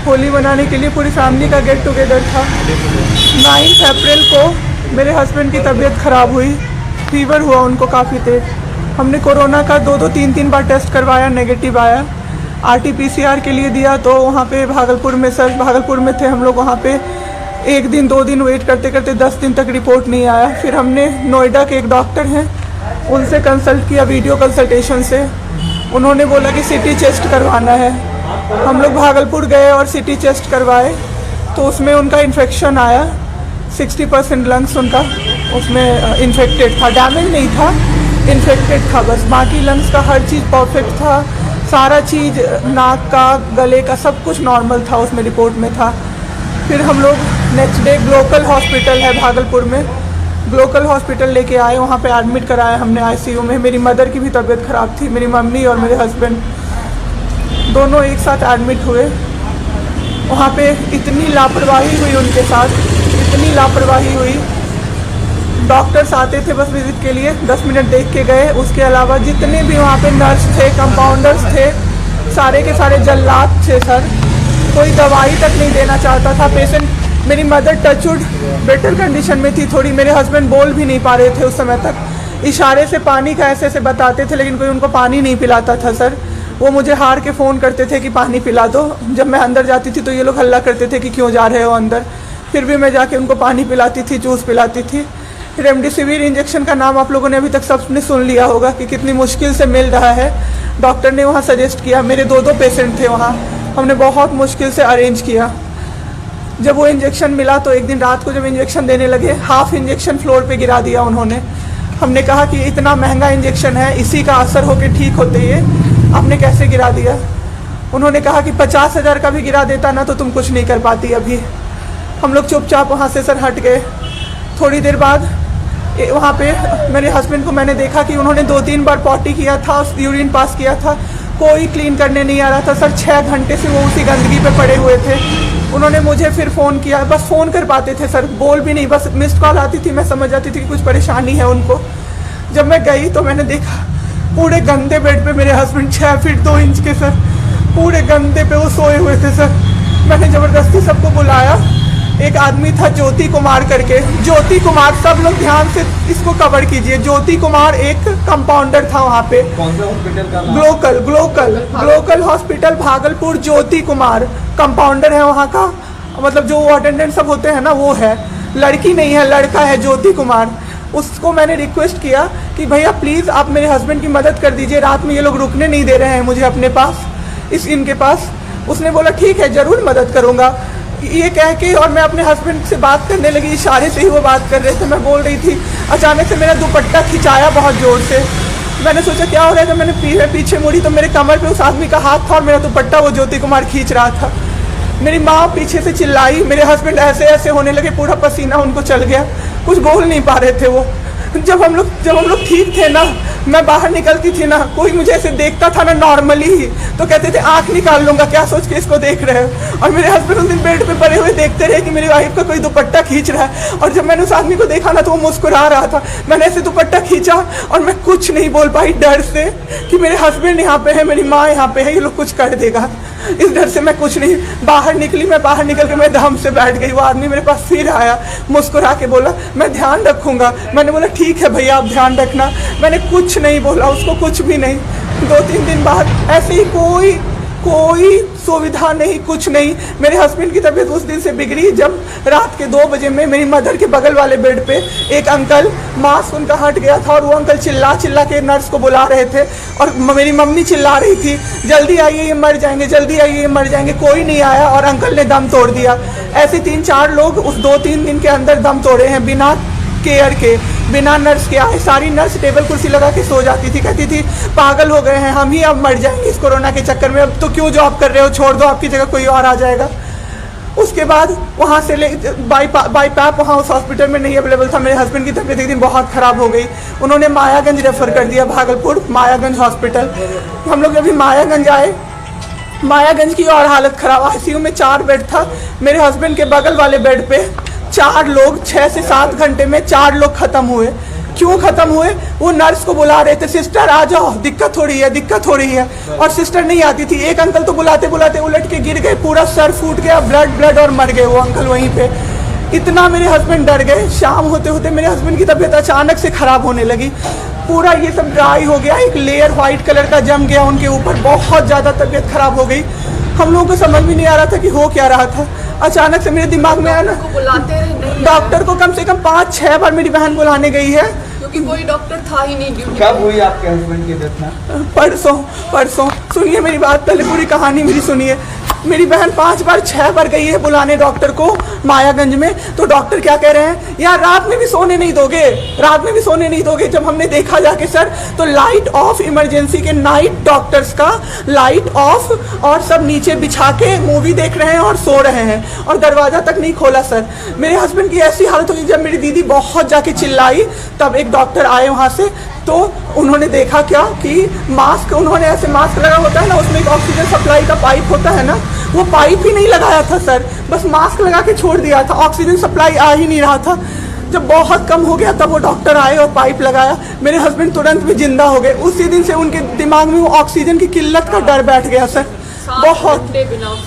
होली मनाने के लिए पूरी फैमिली का गेट टुगेदर था। 9 अप्रैल को मेरे हस्बैंड की तबीयत ख़राब हुई, फीवर हुआ उनको काफ़ी तेज। हमने कोरोना का 2-2, 3-3 बार टेस्ट करवाया, नेगेटिव आया। RT-PCR के लिए दिया तो वहाँ पे भागलपुर में थे हम लोग। वहाँ पे 1 दिन 2 दिन वेट करते करते 10 दिन तक रिपोर्ट नहीं आया। फिर हमने नोएडा के एक डॉक्टर हैं उनसे कंसल्ट किया, वीडियो कंसल्टेशन से। उन्होंने बोला कि CT चेस्ट करवाना है। हम लोग भागलपुर गए और CT चेस्ट करवाए तो उसमें उनका इन्फेक्शन आया। 60% लंग्स उनका उसमें इन्फेक्टेड था, डैमेज नहीं था, इन्फेक्टेड था बस। बाकी लंग्स का हर चीज़ परफेक्ट था, सारा चीज़ नाक का, गले का सब कुछ नॉर्मल था, उसमें रिपोर्ट में था। फिर हम लोग नेक्स्ट डे ग्लोकल हॉस्पिटल है भागलपुर में, ग्लोकल हॉस्पिटल लेके आए। वहाँ पे एडमिट कराया हमने ICU में। मेरी मदर की भी तबीयत ख़राब थी, मेरी मम्मी और मेरे हस्बैंड दोनों एक साथ एडमिट हुए। वहाँ पे इतनी लापरवाही हुई उनके साथ, इतनी लापरवाही हुई। डॉक्टर्स आते थे बस विजिट के लिए, 10 मिनट देख के गए। उसके अलावा जितने भी वहाँ पे नर्स थे, कंपाउंडर्स थे, सारे के सारे जल्लाद थे सर। कोई दवाई तक नहीं देना चाहता था पेशेंट। मेरी मदर टचवुड बेटर कंडीशन में थी थोड़ी, मेरे हस्बैंड बोल भी नहीं पा रहे थे उस समय तक। इशारे से पानी का ऐसे बताते थे लेकिन कोई उनको पानी नहीं पिलाता था सर। वो मुझे हार के फ़ोन करते थे कि पानी पिला दो। जब मैं अंदर जाती थी तो ये लोग हल्ला करते थे कि क्यों जा रहे हो अंदर। फिर भी मैं जाके उनको पानी पिलाती थी, जूस पिलाती थी। रेमडेसिविर इंजेक्शन का नाम आप लोगों ने अभी तक सबने सुन लिया होगा कि कितनी मुश्किल से मिल रहा है। डॉक्टर ने वहाँ सजेस्ट किया, मेरे 2 पेशेंट थे वहाँ, हमने बहुत मुश्किल से अरेंज किया। जब वो इंजेक्शन मिला तो एक दिन रात को जब इंजेक्शन देने लगे, हाफ इंजेक्शन फ्लोर पे गिरा दिया उन्होंने। हमने कहा कि इतना महंगा इंजेक्शन है, इसी का असर होके ठीक होते ये आपने कैसे गिरा दिया। उन्होंने कहा कि 50,000 का भी गिरा देता ना तो तुम कुछ नहीं कर पाती अभी। हम लोग चुपचाप वहाँ से सर हट गए। थोड़ी देर बाद वहाँ पे मेरे हस्बैंड को मैंने देखा कि उन्होंने 2-3 बार पॉटी किया था, यूरिन पास किया था, कोई क्लीन करने नहीं आ रहा था सर। 6 घंटे से वो उसी गंदगी पे पड़े हुए थे। उन्होंने मुझे फिर फ़ोन किया, बस फ़ोन कर पाते थे सर, बोल भी नहीं, बस मिस्ड कॉल आती थी, मैं समझ जाती थी कि कुछ परेशानी है उनको। जब मैं गई तो मैंने देखा पूरे गंदे बेड पे मेरे हस्बैंड 6 फीट 2 इंच के सर, पूरे गंदे पे वो सोए हुए थे सर। मैंने ज़बरदस्ती सबको बुलाया। एक आदमी था ज्योति कुमार करके, ज्योति कुमार, सब लोग ध्यान से इसको कवर कीजिए। ज्योति कुमार एक कंपाउंडर था वहाँ पे। कौन सा हॉस्पिटल का नाम? Glocal hospital Bhagalpur. Jyoti Kumar compounder है वहाँ का, मतलब जो अटेंडेंट सब होते हैं ना वो है, लड़की नहीं है लड़का है, ज्योति कुमार। उसको मैंने रिक्वेस्ट किया कि भैया प्लीज़ आप मेरे हस्बैंड की मदद कर दीजिए, रात में ये लोग रुकने नहीं दे रहे हैं मुझे अपने पास, इनके पास। उसने बोला ठीक है ज़रूर मदद करूँगा, ये कह के, और मैं अपने हस्बैंड से बात करने लगी। इशारे से ही वो बात कर रहे थे, मैं बोल रही थी। अचानक से मेरा दुपट्टा खिंचाया बहुत ज़ोर से। मैंने सोचा क्या हो रहा है, जब मैंने पीछे मुड़ी तो मेरे कमर पे उस आदमी का हाथ था और मेरा दुपट्टा वो ज्योति कुमार खींच रहा था। मेरी माँ पीछे से चिल्लाई, मेरे हस्बैंड ऐसे ऐसे होने लगे, पूरा पसीना उनको चल गया, कुछ बोल नहीं पा रहे थे वो। जब हम लोग ठीक थे ना, मैं बाहर निकलती थी ना, कोई मुझे ऐसे देखता था ना नॉर्मली ही तो कहते थे आँख निकाल लूँगा, क्या सोच के इसको देख रहे हो। और मेरे हस्बैंड उस दिन बेड पे पड़े हुए देखते रहे कि मेरी वाइफ का कोई दुपट्टा खींच रहा है। और जब मैंने उस आदमी को देखा ना तो वो मुस्कुरा रहा था। मैंने ऐसे दुपट्टा खींचा और मैं कुछ नहीं बोल पाई डर से कि मेरे हस्बैंड यहाँ पे है, मेरी माँ यहाँ पे है, ये लोग कुछ कर देगा। इस डर से मैं कुछ नहीं बाहर निकली। मैं बाहर निकल के मैं दम से बैठ गई। वो आदमी मेरे पास फिर आया, मुस्कुरा के बोला मैं ध्यान रखूँगा। मैंने बोला ठीक है भैया आप ध्यान रखना। मैंने कुछ नहीं बोला उसको, कुछ भी नहीं। 2-3 दिन बाद ऐसे ही कोई सुविधा नहीं, कुछ नहीं। मेरे हस्बैंड की तबीयत उस दिन से बिगड़ी जब रात के 2 बजे में मेरी मदर के बगल वाले बेड पे एक अंकल, मास्क उनका हट गया था और वो अंकल चिल्ला के नर्स को बुला रहे थे और मेरी मम्मी चिल्ला रही थी जल्दी आइए ये मर जाएंगे, जल्दी आइए ये मर जाएंगे। कोई नहीं आया और अंकल ने दम तोड़ दिया। ऐसे 3-4 लोग उस 2-3 दिन के अंदर दम तोड़े हैं बिना केयर के, बिना नर्स के आए। सारी नर्स टेबल कुर्सी लगा के सो जाती थी, कहती थी पागल हो गए हैं हम ही, अब मर जाएंगे इस कोरोना के चक्कर में, अब तो क्यों जॉब कर रहे हो, छोड़ दो, आपकी जगह कोई और आ जाएगा। उसके बाद वहाँ से बाई पैप वहाँ उस हॉस्पिटल में नहीं अवेलेबल था। मेरे हस्बैंड की तबीयत एक दिन बहुत ख़राब हो गई, उन्होंने मायागंज रेफ़र कर दिया, भागलपुर मायागंज हॉस्पिटल। हम लोग अभी मायागंज आए, मायागंज की और हालत ख़राब। ICU में 4 बेड था। मेरे हस्बैंड के बगल वाले बेड पे 4 लोग 6 से 7 घंटे में 4 लोग ख़त्म हुए। क्यों खत्म हुए? वो नर्स को बुला रहे थे, सिस्टर आ जाओ, दिक्कत हो रही है, दिक्कत हो रही है, और सिस्टर नहीं आती थी। एक अंकल तो बुलाते बुलाते उलट के गिर गए, पूरा सर फूट गया, ब्लड ब्लड, और मर गए वो अंकल वहीं पे। इतना मेरे हस्बैंड डर गए। शाम होते होते मेरे हस्बैंड की तबीयत अचानक से खराब होने लगी, पूरा ये सब ड्राई हो गया, एक लेयर व्हाइट कलर का जम गया उनके ऊपर, बहुत ज़्यादा तबीयत खराब हो गई। हम लोगों को समझ भी नहीं आ रहा था कि हो क्या रहा था। अचानक से मेरे दिमाग में आया ना, डॉक्टर को कम से कम 5-6 बार मेरी बहन बुलाने गई है, क्योंकि कोई डॉक्टर था ही नहीं। कब हुई आपके हस्बैंड की डेथ? परसों। सुनिए मेरी बात, पहले पूरी कहानी मेरी सुनिए। मेरी बहन 5 बार 6 बार गई है बुलाने डॉक्टर को मायागंज में, तो डॉक्टर क्या कह रहे हैं, यार रात में भी सोने नहीं दोगे, रात में भी सोने नहीं दोगे। जब हमने देखा जाके सर, तो लाइट ऑफ, इमरजेंसी के नाइट डॉक्टर्स का लाइट ऑफ, और सब नीचे बिछा के मूवी देख रहे हैं और सो रहे हैं, और दरवाज़ा तक नहीं खोला सर। मेरे हस्बैंड की ऐसी हालत हुई, जब मेरी दीदी बहुत जाके चिल्लाई, तब एक डॉक्टर आए वहाँ से, तो उन्होंने देखा क्या कि मास्क, उन्होंने ऐसे मास्क लगा होता है ना, उसमें एक ऑक्सीजन सप्लाई का पाइप होता है ना, वो पाइप ही नहीं लगाया था सर, बस मास्क लगा के छोड़ दिया था, ऑक्सीजन सप्लाई आ ही नहीं रहा था। जब बहुत कम हो गया तब वो डॉक्टर आए और पाइप लगाया, मेरे हस्बैंड तुरंत भी जिंदा हो गए। उसी दिन से उनके दिमाग में वो ऑक्सीजन की किल्लत का डर बैठ गया सर। बहुत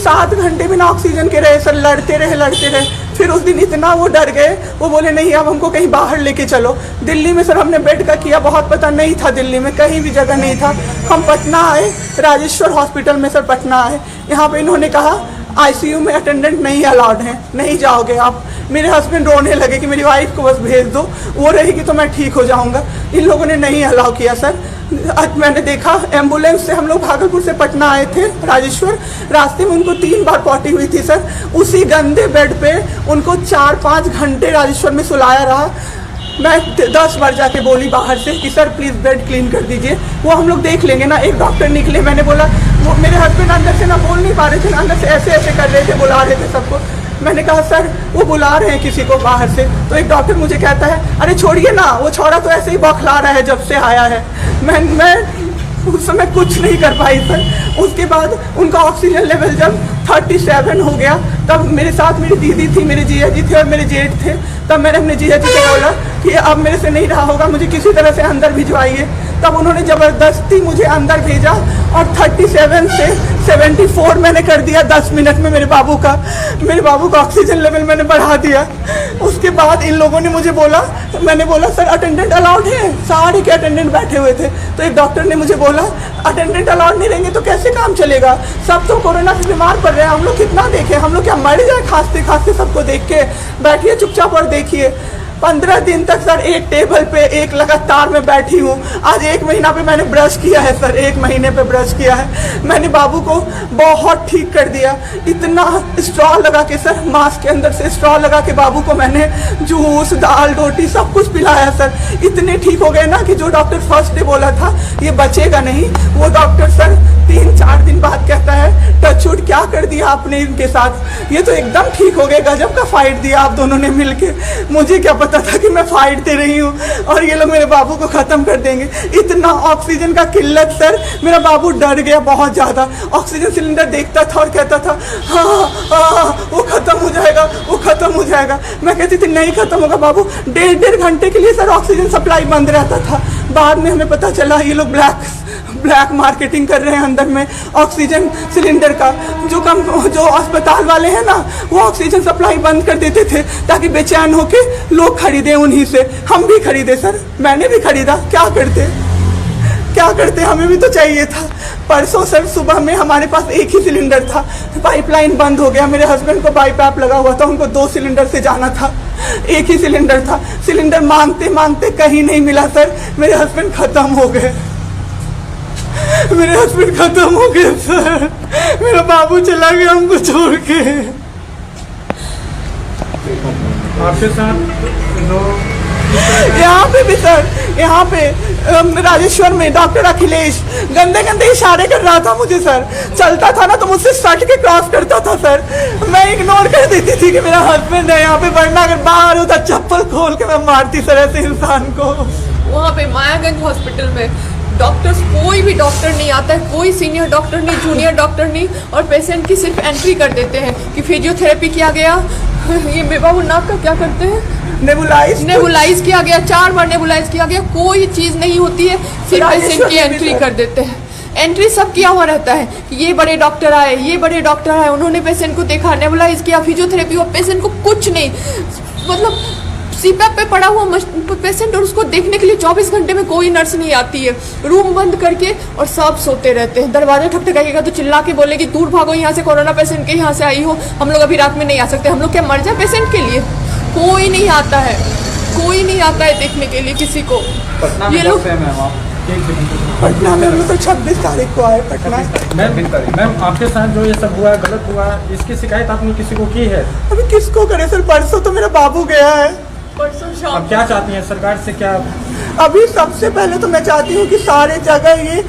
7 घंटे बिना ऑक्सीजन के रहे सर, लड़ते रहे। फिर उस दिन इतना वो डर गए, वो बोले नहीं अब हमको कहीं बाहर लेके चलो। दिल्ली में सर हमने बेड का किया, बहुत पता नहीं था, दिल्ली में कहीं भी जगह नहीं था। हम पटना आए, राजेश्वर हॉस्पिटल में सर पटना आए। यहाँ पे इन्होंने कहा आईसीयू में अटेंडेंट नहीं अलाउड है, नहीं जाओगे आप। मेरे हस्बैंड रोने लगे कि मेरी वाइफ को बस भेज दो, वो रहेगी तो मैं ठीक हो जाऊँगा। इन लोगों ने नहीं अलाउ किया सर। आज मैंने देखा, एम्बुलेंस से हम लोग भागलपुर से पटना आए थे राजेश्वर, रास्ते में उनको 3 बार पॉटी हुई थी सर। उसी गंदे बेड पे उनको 4-5 घंटे राजेश्वर में सुलाया रहा। मैं 10 बार जाके बोली बाहर से कि सर प्लीज़ बेड क्लीन कर दीजिए, वो हम लोग देख लेंगे ना। एक डॉक्टर निकले, मैंने बोला, वो मेरे हस्बैंड अंदर से ना बोल नहीं पा रहे थे, अंदर से ऐसे ऐसे कर रहे थे, बुला रहे थे सबको। मैंने कहा सर वो बुला रहे हैं किसी को बाहर से, तो एक डॉक्टर मुझे कहता है अरे छोड़िए ना, वो छोरा तो ऐसे ही बौखला रहा है जब से आया है। मैं उस समय कुछ नहीं कर पाई सर। उसके बाद उनका ऑक्सीजन लेवल जब 37 हो गया, तब मेरे साथ मेरी दीदी थी, मेरे जीजा जी थे और मेरे जेठ थे। तब मैंने अपने जीजा जी को बोला कि अब मेरे से नहीं रहा होगा, मुझे किसी तरह से अंदर भिजवाइए। तब उन्होंने ज़बरदस्ती मुझे अंदर भेजा और 37 से 74 मैंने कर दिया 10 मिनट में। मेरे बाबू का ऑक्सीजन लेवल मैंने बढ़ा दिया। उसके बाद इन लोगों ने मुझे बोला, मैंने बोला सर अटेंडेंट अलाउड है, सारे के अटेंडेंट बैठे हुए थे। तो एक डॉक्टर ने मुझे बोला अटेंडेंट अलाउड नहीं रहेंगे तो कैसे काम चलेगा, सब तो कोरोना से बीमार पड़ रहे हैं, हम लोग कितना देखें, हम लोग क्या मर जाए खांसते खांसते सबको देख के। बैठिए चुपचाप और देखिए। 15 दिन तक सर एक टेबल पे एक लगातार मैं बैठी हूँ। आज 1 महीना पे मैंने ब्रश किया है सर, 1 महीने पे ब्रश किया है मैंने। बाबू को बहुत ठीक कर दिया। इतना स्ट्रॉ लगा के सर, मास्क के अंदर से स्ट्रॉ लगा के बाबू को मैंने जूस, दाल, रोटी सब कुछ पिलाया सर। इतने ठीक हो गए ना कि जो डॉक्टर फर्स्ट डे बोला था ये बचेगा नहीं, वो डॉक्टर सर 3-4 दिन बाद कहता है टचवुड क्या कर दिया आपने इनके साथ, ये तो एकदम ठीक हो गए, गजब का फाइट दिया आप दोनों ने मिलके। मुझे क्या पता था कि मैं फाइट दे रही हूँ और ये लोग मेरे बाबू को ख़त्म कर देंगे। इतना ऑक्सीजन का किल्लत सर, मेरा बाबू डर गया बहुत ज़्यादा। ऑक्सीजन सिलेंडर देखता था और कहता था हाँ वो ख़त्म हो जाएगा, वो ख़त्म हो जाएगा। मैं कहती थी नहीं ख़त्म होगा बाबू। 1.5 घंटे के लिए सर ऑक्सीजन सप्लाई बंद रहता था। बाद में हमें पता चला ये लोग ब्लैक मार्केटिंग कर रहे हैं अंदर में ऑक्सीजन सिलेंडर का। जो अस्पताल वाले हैं ना, वो ऑक्सीजन सप्लाई बंद कर देते थे ताकि बेचैन होके लोग खरीदें उन्हीं से। हम भी खरीदे सर, मैंने भी खरीदा। क्या करते, हमें भी तो चाहिए था। परसों सर सुबह में हमारे पास एक ही सिलेंडर था, पाइपलाइन बंद हो गया। मेरे हस्बैंड को बाईपैप लगा हुआ था, उनको 2 सिलेंडर से जाना था, एक ही सिलेंडर था। सिलेंडर मांगते मांगते कहीं नहीं मिला सर, मेरे हस्बैंड खत्म हो गए। सर, मेरा बाबू चला गया हमको छोड़ के। आपके साथ यहाँ पे भी सर, यहाँ पे राजेश्वर में डॉक्टर अखिलेश गंदे इशारे कर रहा था मुझे सर। चलता था ना तो मुझसे सट के क्रॉस करता था सर। मैं इग्नोर कर देती थी कि मेरा हस्बैंड है यहाँ पे, वरना अगर बाहर होता चप्पल खोल के मैं मारती सर ऐसे इंसान को। वहाँ पे मायागंज हॉस्पिटल में डॉक्टर्स, कोई भी डॉक्टर नहीं आता है, कोई सीनियर डॉक्टर नहीं, जूनियर डॉक्टर नहीं, और पेशेंट की सिर्फ एंट्री कर देते हैं कि फिजियोथेरेपी किया गया। ये बेबाबू नाक का क्या करते हैं, नेबुलाइज किया गया, 4 बार नेबुलाइज किया गया, कोई चीज़ नहीं होती है, सिर्फ पेशेंट की एंट्री कर देते हैं। एंट्री सब किया हुआ रहता है कि ये बड़े डॉक्टर आए, ये बड़े डॉक्टर आए, उन्होंने पेशेंट को देखा, नेबुलाइज किया, फिजियोथेरेपी हुआ, पेशेंट को कुछ नहीं, मतलब सीपैप पे पड़ा हुआ पेशेंट, और उसको देखने के लिए 24 घंटे में कोई नर्स नहीं आती है, रूम बंद करके, और सब सोते रहते हैं। दरवाजा ठकठकाइएगा तो चिल्ला के बोलेगी दूर भागो यहाँ से, कोरोना पेशेंट के यहाँ से आई हो, हम लोग अभी रात में नहीं आ सकते। हम लोग क्या मर जाए पेशेंट के लिए? कोई नहीं आता है, कोई नहीं आता है देखने के लिए किसी को। ये लोग पटना में हम लोग तो 26 तारीख को आए पटना। मैम आपके साथ जो ये सब हुआ गलत हुआ, इसकी शिकायत आपने किसी को की है? अभी किसको करे सर, परसों तो मेरा बाबू गया है। परसों शाम आप क्या चाहती हैं सरकार से? क्या अभी सबसे पहले तो मैं चाहती हूँ कि सारे जगह ये,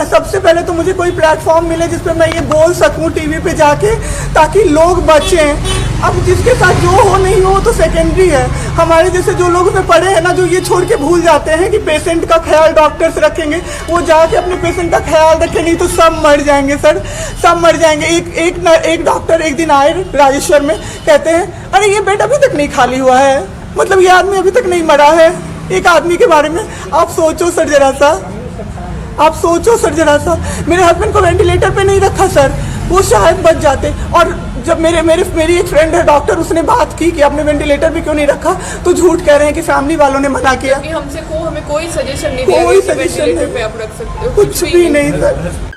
सबसे पहले तो मुझे कोई प्लेटफॉर्म मिले जिस पे मैं ये बोल सकूँ टीवी पे जाके, ताकि लोग बचें। अब जिसके साथ जो हो नहीं हो तो सेकेंडरी है। हमारे जैसे जो लोग उसमें पड़े हैं ना, जो ये छोड़ के भूल जाते हैं कि पेशेंट का ख्याल डॉक्टर्स रखेंगे, वो जाके अपने पेशेंट का ख्याल रखें, नहीं तो सब मर जाएंगे सर, सब मर जाएंगे। एक डॉक्टर एक दिन आए राजेश्वर में, कहते हैं अरे ये बेड अभी तक नहीं खाली हुआ है, मतलब ये आदमी अभी तक नहीं मरा है। एक आदमी के बारे में आप सोचो सर जरा सा, आप सोचो सर जरा सा। मेरे हस्बैंड को वेंटिलेटर पे नहीं रखा सर, वो शायद बच जाते। और जब मेरी एक फ्रेंड है डॉक्टर, उसने बात की कि आपने वेंटिलेटर भी क्यों नहीं रखा, तो झूठ कह रहे हैं कि फैमिली वालों ने मना किया। हमें कोई सजेशन नहीं दिया, कोई सजेशन नहीं, पे आप रख सकते हो, कुछ भी नहीं सर।